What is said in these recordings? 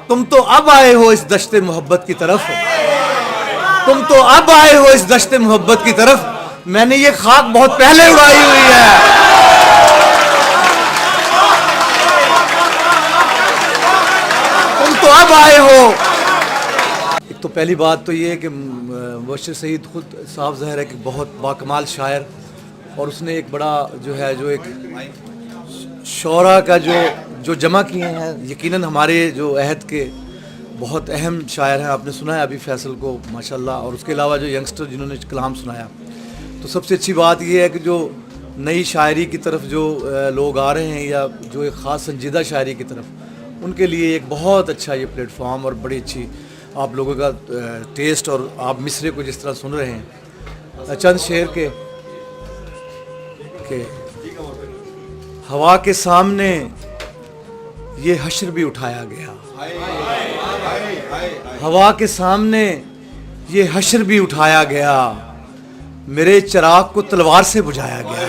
तुम तो अब आए हो इस दश्ते मोहब्बत की तरफ, तुम तो अब आए हो इस दश्ते मोहब्बत की तरफ, मैंने ये खाक बहुत पहले उड़ाई हुई है। तुम तो अब आए हो। एक तो पहली बात तो ये है कि मुबश्शिर सईद खुद साफ ज़ाहिर है कि बहुत बाकमाल शायर, और उसने एक बड़ा जो है जो एक शौरा का जो जमा किए हैं, यकीनन हमारे जो अहद के बहुत अहम शायर हैं। आपने सुना है अभी फैसल को माशाल्लाह, और उसके अलावा जो यंगस्टर जिन्होंने कलाम सुनाया। तो सबसे अच्छी बात यह है कि जो नई शायरी की तरफ जो लोग आ रहे हैं या जो एक ख़ास संजीदा शायरी की तरफ, उनके लिए एक बहुत अच्छा ये प्लेटफॉर्म और बड़ी अच्छी आप लोगों का टेस्ट, और आप मिसरे को जिस तरह सुन रहे हैं चंद शेर के हवा के सामने ये हश्र भी उठाया गया, हवा के सामने ये हश्र भी उठाया गया, मेरे चिराग को तलवार से बुझाया गया।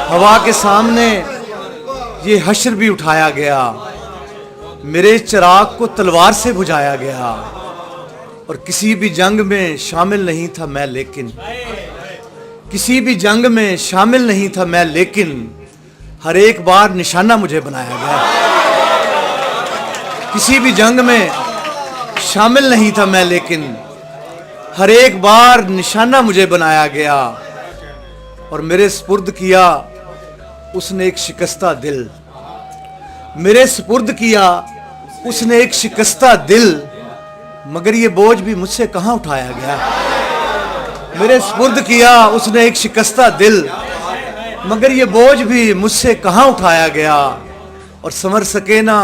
हवा के सामने ये हश्र भी उठाया गया, मेरे चिराग को तलवार से बुझाया गया, और किसी भी जंग में शामिल नहीं था मैं लेकिन, किसी भी जंग में शामिल नहीं था मैं लेकिन, हर एक बार निशाना मुझे बनाया गया। किसी भी जंग में शामिल नहीं था मैं लेकिन, हर एक बार निशाना मुझे बनाया गया, और मेरे सुपुर्द किया उसने एक शिकस्ता दिल, मेरे सुपुर्द किया उसने एक शिकस्ता दिल, मगर ये बोझ भी मुझसे कहाँ उठाया गया। मेरे सुपुर्द किया उसने एक शिकस्ता दिल, मगर ये बोझ भी मुझसे कहाँ उठाया गया, और संवर सके ना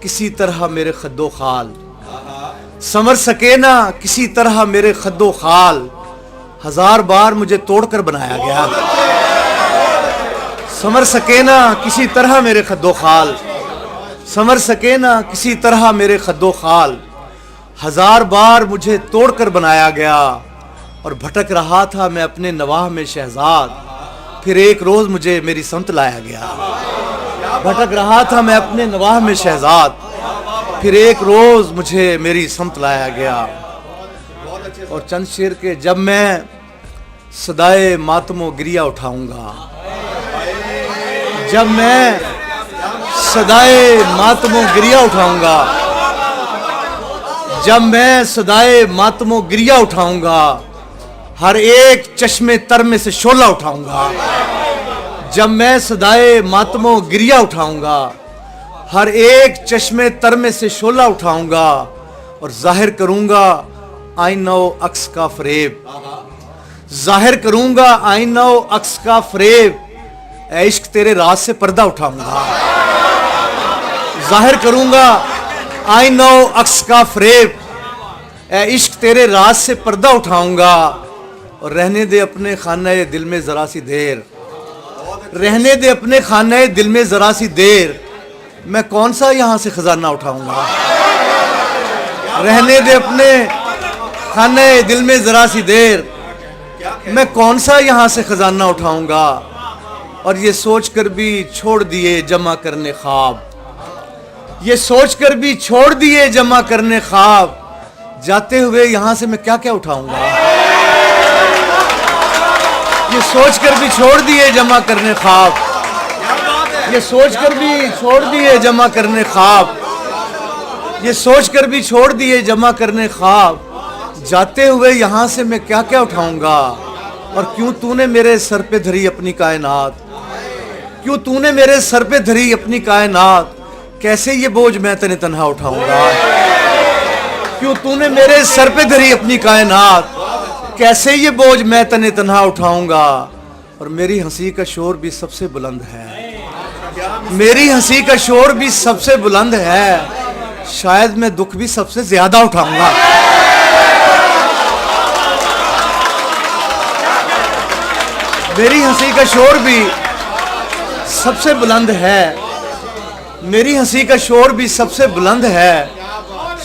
किसी तरह मेरे खद्दो खाल, संवर सके ना किसी तरह मेरे खद्दो खाल, हजार बार मुझे तोड़कर बनाया गया। संवर सके ना किसी तरह मेरे खद्दो खाल, संवर सके ना किसी तरह मेरे खद्दो खाल, हजार बार मुझे तोड़कर बनाया गया, और भटक रहा था मैं अपने नवाह में शहजाद, फिर एक रोज मुझे मेरी समत लाया गया। भटक रहा था मैं अपने नवाह में शहजाद, फिर एक रोज मुझे मेरी समत लाया गया। और चंद शेर के जब मैं सदाए मातमो गिरिया उठाऊंगा, जब मैं सदाए मातमो गिरिया उठाऊंगा, जब मैं सदाए मातमो गिरिया उठाऊंगा, हर एक चश्मे तर में से शोला उठाऊंगा। जब मैं सदाए मातमो गिरिया उठाऊंगा, हर एक चश्मे तर में से शोला उठाऊंगा, और जाहिर करूंगा आईना अक्स का फरेब, जाहिर करूंगा आईना अक्स का फरेब, ऐ इश्क तेरे राज से पर्दा उठाऊंगा। जाहिर करूंगा आईना अक्स का फरेब, ऐ इश्क तेरे राज से पर्दा उठाऊंगा, और रहने दे अपने खाने दिल में जरा सी देर, रहने दे अपने खाने दिल में जरा सी देर, मैं कौन सा यहां से खजाना उठाऊंगा। रहने दे अपने खाने दिल में जरा सी देर, मैं कौन सा यहां से खजाना उठाऊंगा, और ये सोचकर भी छोड़ दिए जमा करने ख्वाब, ये सोचकर भी छोड़ दिए जमा करने ख्वाब, जाते हुए यहां से मैं क्या क्या उठाऊंगा। ये सोचकर भी छोड़ दिए जमा करने ख्वाब, ये सोचकर भी छोड़ दिए जमा करने ख्वाब, ये सोचकर भी छोड़ दिए जमा करने ख्वाब, जाते हुए यहां से मैं क्या क्या उठाऊंगा। और क्यों तूने मेरे सर पे धरी अपनी कायनात, क्यों तूने मेरे सर पे धरी अपनी कायनात, कैसे ये बोझ मैं तने तन्हा उठाऊंगा। क्यों तूने मेरे सर पे धरी अपनी कायनात, कैसे ये बोझ मैं तने तन्हा उठाऊंगा। और मेरी हंसी का शोर भी सबसे बुलंद है, मेरी हंसी का शोर भी सबसे बुलंद है, शायद मैं दुख भी सबसे ज्यादा उठाऊंगा। मेरी हंसी का शोर भी सबसे बुलंद है, मेरी हंसी का शोर भी सबसे बुलंद है,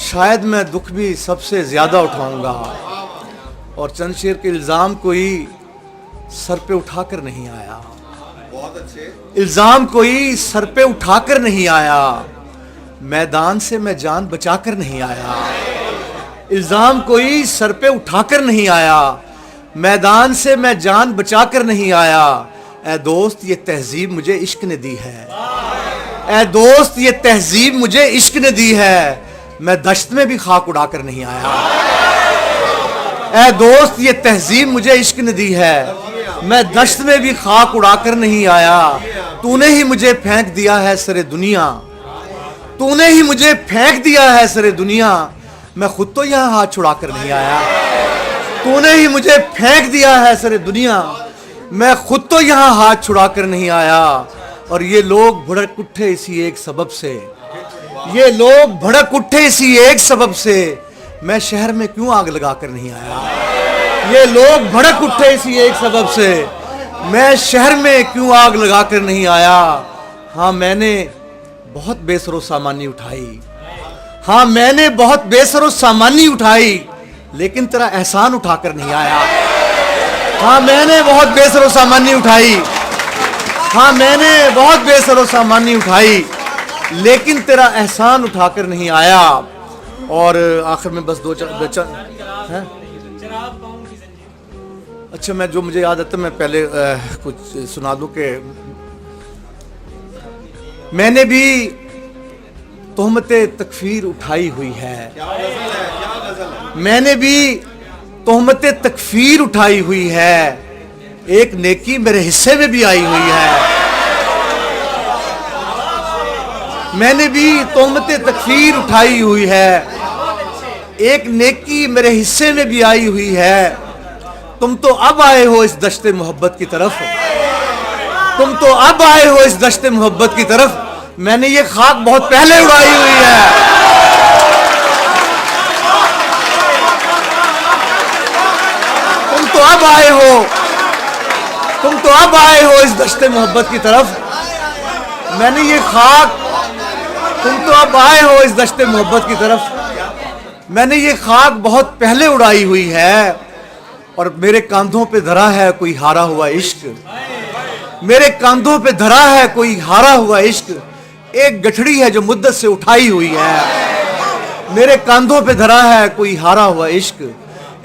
शायद मैं दुख भी सबसे ज्यादा उठाऊंगा। और चंद शेर के इल्जाम कोई सर पे उठाकर नहीं आया, इल्जाम कोई सर पे उठाकर नहीं आया, मैदान से मैं जान बचाकर नहीं आया। इल्जाम कोई सर पे उठाकर नहीं आया, मैदान से मैं जान बचाकर नहीं आया। ऐ दोस्त ये तहजीब मुझे इश्क ने दी है, ऐ दोस्त ये तहजीब मुझे इश्क ने दी है, मैं दश्त में भी खाक उड़ाकर नहीं आया। ऐ दोस्त ये तहजीब मुझे इश्क ने दी है, मैं दश्त में भी खाक उड़ाकर नहीं आया। तूने ही मुझे फेंक दिया है सरे दुनिया, तूने ही मुझे फेंक दिया है सरे दुनिया, मैं खुद तो यहाँ हाथ छुड़ाकर नहीं आया। तूने ही मुझे फेंक दिया है सरे दुनिया, मैं खुद तो यहाँ हाथ छुड़ाकर नहीं आया। और ये लोग भड़क उठे इसी एक सबब से, ये लोग भड़क उठे इसी एक सबब से, मैं शहर में क्यों आग लगाकर नहीं आया। ये लोग भड़क उठे इसी एक सबब से, मैं शहर में क्यों आग लगाकर नहीं आया। हाँ मैंने बहुत बेसरो सामानी उठाई, हाँ मैंने बहुत बेसरो सामानी उठाई, लेकिन तेरा एहसान उठाकर नहीं आया। हाँ मैंने बहुत बेसरो सामानी उठाई, हाँ मैंने बहुत बेसरो सामानी उठाई, लेकिन तेरा एहसान उठाकर नहीं आया। और आखिर में बस दो चार हैं। अच्छा मैं जो मुझे याद आता मैं पहले कुछ सुना दूं कि मैंने भी तोहमते तकफीर उठाई हुई है, मैंने भी तोहमते तकफीर उठाई हुई है, एक नेकी मेरे हिस्से में भी आई हुई है। मैंने भी तोहमते तकफीर उठाई हुई है, एक नेकी मेरे हिस्से में भी आई हुई है। तुम तो अब आए हो इस दश्ते मोहब्बत की तरफ, तुम तो अब आए हो इस दश्ते मोहब्बत की तरफ, मैंने ये खाक बहुत पहले उड़ाई हुई है। तुम तो अब आए हो, तुम तो अब आए हो इस दश्ते मोहब्बत की तरफ, मैंने ये खाक, तुम तो अब आए हो इस दश्ते मोहब्बत की तरफ, मैंने ये खाक बहुत पहले उड़ाई हुई है। और मेरे कांधों पे धरा है कोई हारा हुआ इश्क, मेरे कांधों पे धरा है कोई हारा हुआ इश्क, एक गठड़ी है जो मुद्दत से उठाई हुई है। मेरे कांधों पे धरा है कोई हारा हुआ इश्क,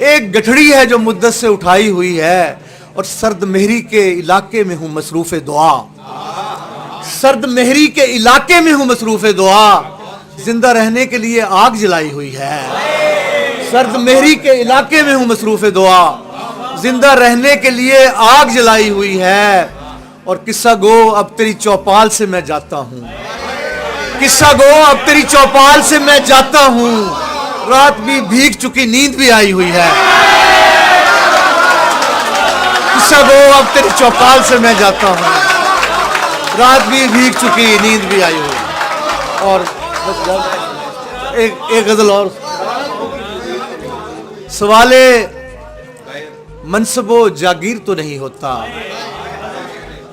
एक गठड़ी है जो मुद्दत से उठाई हुई है। और सर्द मेहरी के इलाके में हूँ मसरूफ दुआ, सर्द मेहरी के इलाके में हूँ मसरूफ दुआ, जिंदा रहने के लिए आग जलाई हुई है। सर्द मेहरी के इलाके में हूँ मसरूफ दुआ, जिंदा रहने के लिए आग जलाई हुई है। और किस्सा गो अब तेरी चौपाल से मैं जाता हूँ, किस्सा गो अब तेरी चौपाल से मैं जाता हूँ, रात भी भीग चुकी नींद भी आई हुई है। किस्सा गो अब तेरी चौपाल से मैं जाता हूँ, रात भी भीग चुकी नींद भी आई हुई। और एक गजल और, सवाले मनसबो जागीर तो नहीं होता,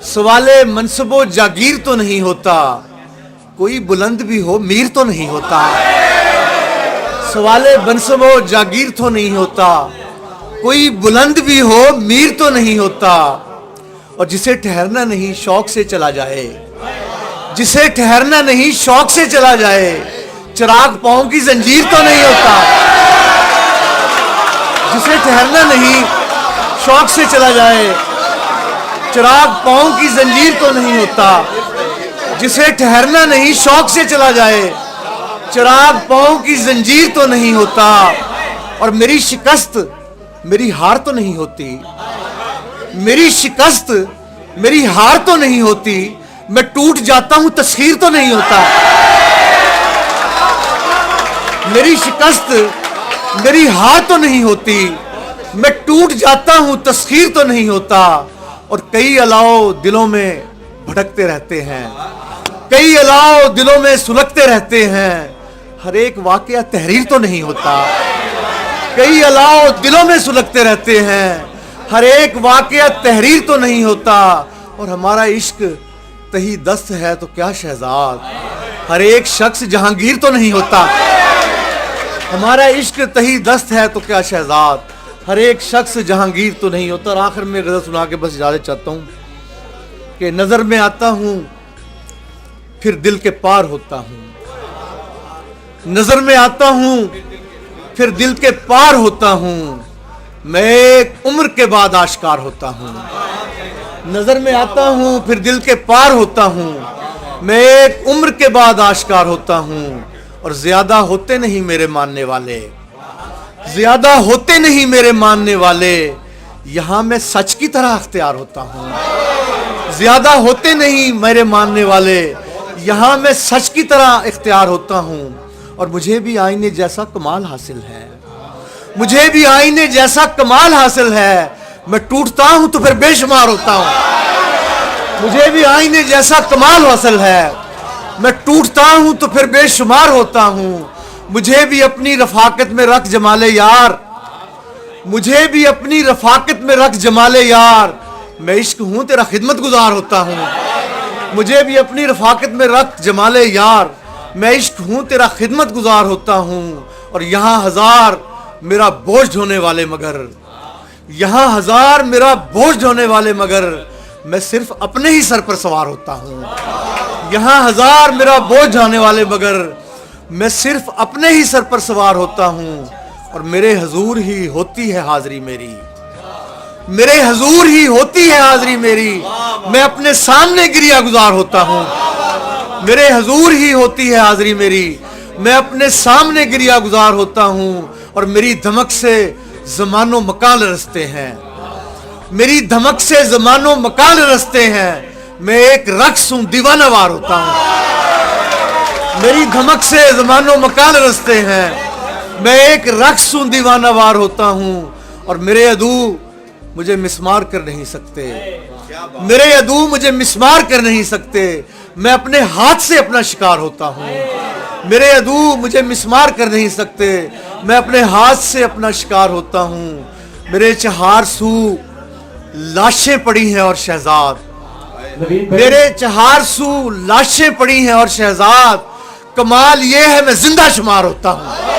सवाले मनसबो जागीर तो नहीं होता, कोई बुलंद भी हो मीर तो नहीं होता। सवाले मनसबो जागीर तो नहीं होता, कोई बुलंद भी हो मीर तो नहीं होता। और जिसे ठहरना नहीं शौक से चला जाए, जिसे ठहरना नहीं शौक से चला जाए, चिराग पांव की जंजीर तो नहीं होता। जिसे ठहरना नहीं शौक से चला जाए, चिराग पांव की जंजीर तो नहीं होता। जिसे ठहरना नहीं शौक से चला जाए, चिराग पांव की जंजीर तो नहीं होता। और मेरी शिकस्त मेरी हार तो नहीं होती, मेरी शिकस्त मेरी हार तो नहीं होती, मैं टूट जाता हूं तस्खीर तो नहीं होता। मेरी शिकस्त मेरी हार तो नहीं होती, मैं टूट जाता हूं तस्खीर तो नहीं होता। और कई अलाव दिलों में भटकते रहते हैं, कई अलाव दिलों में सुलगते रहते हैं, हर एक वाकया तहरीर तो नहीं होता। कई अलाव दिलों में सुलगते रहते हैं, हर एक वाकया तहरीर तो नहीं होता। और हमारा इश्क तही दस्त है तो क्या शहजाद, हर एक शख्स जहांगीर तो नहीं होता। हमारा इश्क तही दस्त है तो क्या शहजाद, हर एक शख्स जहांगीर तो नहीं होता। और आखिर में गजल सुना के बस इजाजत चाहता हूँ। कि नजर में आता हूं फिर दिल के पार होता हूं, नजर में आता हूं फिर दिल के पार होता हूं, मैं एक उम्र के बाद आश्कार होता हूं। नजर में आता हूं फिर दिल के पार होता हूं, मैं एक उम्र के बाद आश्कार होता हूं। और ज्यादा होते नहीं मेरे मानने वाले, ज्यादा होते नहीं मेरे मानने वाले, यहां मैं सच की तरह अख्तियार होता हूं। ज्यादा होते नहीं मेरे मानने वाले, यहां मैं सच की तरह इख्तियार होता हूं। और मुझे भी आईने जैसा कमाल हासिल है, मुझे भी आईने जैसा कमाल हासिल है, मैं टूटता हूं तो फिर बेशुमार होता हूं। मुझे भी आईने जैसा कमाल हासिल है, मैं टूटता हूं तो फिर बेशुमार होता हूं। मुझे भी अपनी रफाकत में रख जमाले यार, मुझे भी अपनी रफाकत में रख जमाले यार, मैं इश्क हूं तेरा खिदमत गुजार होता हूं। मुझे भी अपनी रफाकत में रख जमाले यार, मैं इश्क हूं तेरा खिदमत गुजार होता हूं। और यहाँ हजार मेरा बोझ ढोने वाले मगर, यहाँ हजार मेरा बोझ ढोने वाले मगर, मैं सिर्फ अपने ही सर पर सवार होता हूं। यहाँ हजार मेरा बोझ ढोने वाले मगर, मैं सिर्फ अपने ही सर पर सवार होता हूं। और मेरे हजूर ही होती है हाजिरी मेरी, मेरे हजूर ही होती है हाजिरी मेरी, मैं अपने सामने गिरिया गुजार होता हूं। मेरे हजूर ही होती है हाजिरी मेरी, मैं अपने सामने गिरिया गुजार होता हूं। और मेरी धमक से जमानो मकान रसते हैं, मेरी धमक से जमानो मकान रसते हैं, मैं एक रक्स हूं दीवाना वार होता हूं। मेरी धमक से जमानो मकान रसते हैं, मैं एक रक्स हूं दीवाना वार होता हूं। और मेरे अदू मुझे मिसमार कर नहीं सकते, मेरे अदू मुझे मिसमार कर नहीं सकते, मैं अपने हाथ से अपना शिकार होता हूं। मेरे अदू मुझे मिसमार कर नहीं सकते, मैं अपने हाथ से अपना शिकार होता हूं। मेरे चहार सू लाशें पड़ी हैं और शहजाद, मेरे चहार सू लाशें पड़ी हैं और शहजाद, कमाल ये है मैं जिंदा शुमार होता हूं।